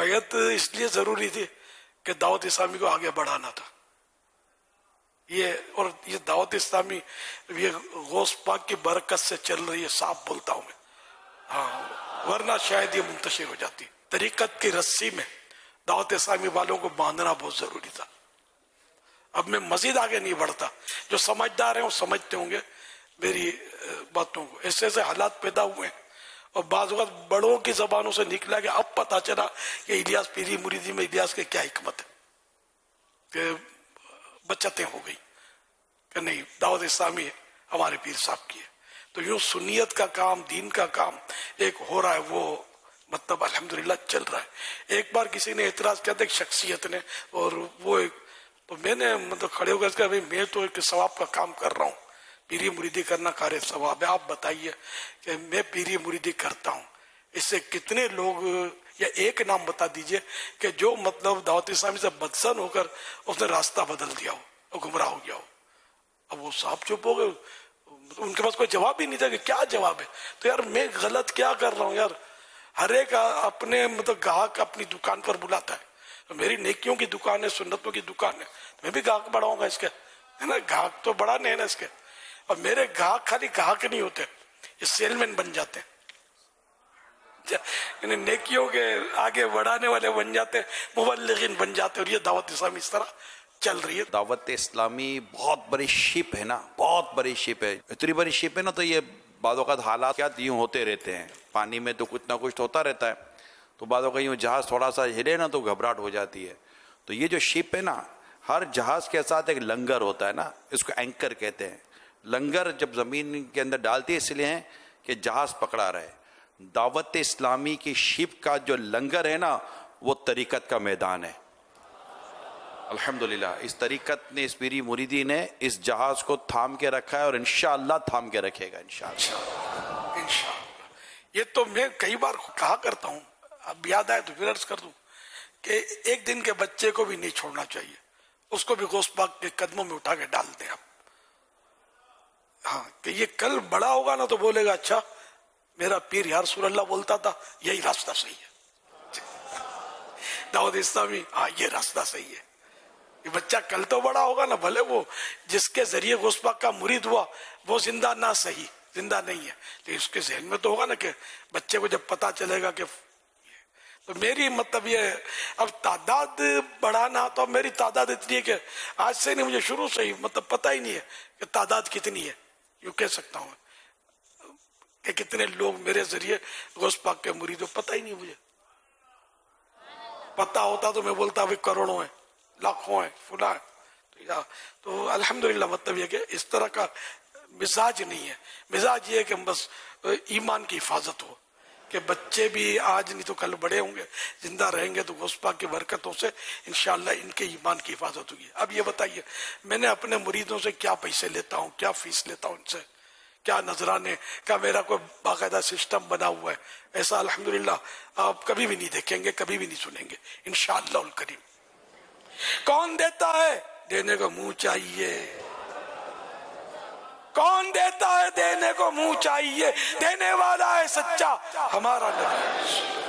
بیعت اس لیے ضروری تھی کہ دعوت اسلامی کو آگے بڑھانا تھا. یہ دعوت اسلامی یہ غوث پاک کی برکت سے چل رہی ہے، صاف بولتا ہوں میں. ہاں، ورنہ شاید یہ منتشر ہو جاتی. طریقت کی رسی میں دعوت اسلامی والوں کو باندھنا بہت ضروری تھا. اب میں مزید آگے نہیں بڑھتا. جو سمجھدار ہیں وہ سمجھتے ہوں گے میری باتوں کو. ایسے ایسے حالات پیدا ہوئے ہیں اور بعض اوقات بڑوں کی زبانوں سے نکلا کہ اب پتہ چلا کہ الیاس پیری مریدی میں الیاس کی کیا حکمت ہے، کہ بچتیں ہو گئی کہ نہیں دعوت اسلامی ہمارے پیر صاحب کی ہے. تو یوں سنیت کا کام، دین کا کام ایک ہو رہا ہے، وہ مطلب الحمدللہ چل رہا ہے. ایک بار کسی نے اعتراض کیا تھا ایک شخصیت نے، اور وہ تو میں نے مطلب کھڑے ہو کر کہا بھائی میں تو ایک ثواب کا کام کر رہا ہوں، پیری مریدی کرنا کار ثواب ہے. آپ بتائیے کہ میں پیری مریدی کرتا ہوں، اس سے کتنے لوگ، یا ایک نام بتا دیجئے کہ جو مطلب دعوت اسلامی سے بدسن ہو کر اس نے راستہ بدل دیا ہو اور گمراہ ہو گیا ہو. اب وہ صاحب چپ ہو گئے، ان کے پاس کوئی جواب ہی نہیں تھا کہ کیا جواب ہے. تو یار میں غلط کیا کر رہا ہوں یار؟ ہر ایک اپنے مطلب گاہک اپنی دکان پر بلاتا ہے. میری نیکیوں کی دکان ہے، سنتوں کی دکان ہے، میں بھی گاہک بڑھاؤں گا اس کے، ہے نا. گاہک تو بڑھانے ہیں نا اس کے. اور میرے گاہک خالی گاہک نہیں ہوتے، یہ سیل مین بن جاتے ہیں، یعنی نیکیوں کے آگے بڑھانے والے بن جاتے ہیں، مبلغین بن جاتے ہیں. اور یہ دعوت اسلامی اس طرح چل رہی ہے. دعوت اسلامی بہت بڑی شپ ہے نا، بہت بڑی شپ ہے. اتنی بڑی شپ ہے نا، تو یہ بعض اوقات حالات کیا یوں ہوتے رہتے ہیں. پانی میں تو کچھ نہ کچھ ہوتا رہتا ہے، تو بعض اوقات یوں جہاز تھوڑا سا ہلے نا تو گھبراہٹ ہو جاتی ہے. تو یہ جو شپ ہے نا، ہر جہاز کے ساتھ ایک لنگر ہوتا ہے نا، اس کو اینکر کہتے ہیں. لنگر جب زمین کے اندر ڈالتی ہے اس لیے ہیں کہ جہاز پکڑا رہے. دعوت اسلامی کی شپ کا جو لنگر ہے نا، وہ طریقت کا میدان ہے. الحمدللہ اس طریقت نے، اس پیری مریدی نے اس جہاز کو تھام کے رکھا ہے، اور انشاءاللہ تھام کے رکھے گا انشاءاللہ. انشاءاللہ. یہ تو میں کئی بار کہا کرتا ہوں، اب یاد آئے تو پھر عرض کر دوں کہ ایک دن کے بچے کو بھی نہیں چھوڑنا چاہیے، اس کو بھی غوث پاک کے قدموں میں اٹھا کے ڈال دیں آپ. ہاں، کہ یہ کل بڑا ہوگا نا تو بولے گا اچھا میرا پیر یا رسول اللہ بولتا تھا، یہی راستہ صحیح ہے. دعوت اسلامی، ہاں یہ راستہ صحیح ہے. یہ بچہ کل تو بڑا ہوگا نا، بھلے وہ جس کے ذریعے غوث پاک کا مرید ہوا وہ زندہ نہ صحیح، زندہ نہیں ہے، لیکن اس کے ذہن میں تو ہوگا نا کہ بچے کو جب پتا چلے گا کہ. تو میری مطلب یہ اب تعداد بڑھانا، تو اب میری تعداد اتنی ہے کہ آج سے نہیں، مجھے شروع سے ہی مطلب پتہ ہی نہیں ہے کہ تعداد کتنی ہے. یوں کہہ سکتا ہوں کہ کتنے لوگ میرے ذریعے غوث پاک کے مرید ہو، پتہ ہی نہیں مجھے. پتہ ہوتا تو میں بولتا بھی کروڑوں ہیں، لاکھوں ہیں، فلاں. تو الحمدللہ مطلب یہ کہ اس طرح کا مزاج نہیں ہے. مزاج یہ ہے کہ بس ایمان کی حفاظت ہو، کہ بچے بھی آج نہیں تو کل بڑے ہوں گے، زندہ رہیں گے تو غوث پاک کی برکتوں سے انشاءاللہ ان کے ایمان کی حفاظت ہوگی. اب یہ بتائیے میں نے اپنے مریدوں سے کیا پیسے لیتا ہوں، کیا فیس لیتا ہوں ان سے، کیا نذرانے کا میرا کوئی باقاعدہ سسٹم بنا ہوا ہے. ایسا الحمدللہ آپ کبھی بھی نہیں دیکھیں گے، کبھی بھی نہیں سنیں گے انشاءاللہ الکریم. کون دیتا ہے؟ دینے کو منہ چاہیے. کون دیتا ہے؟ دینے کو منہ چاہیے. دینے والا ہے سچا ہمارا نبی.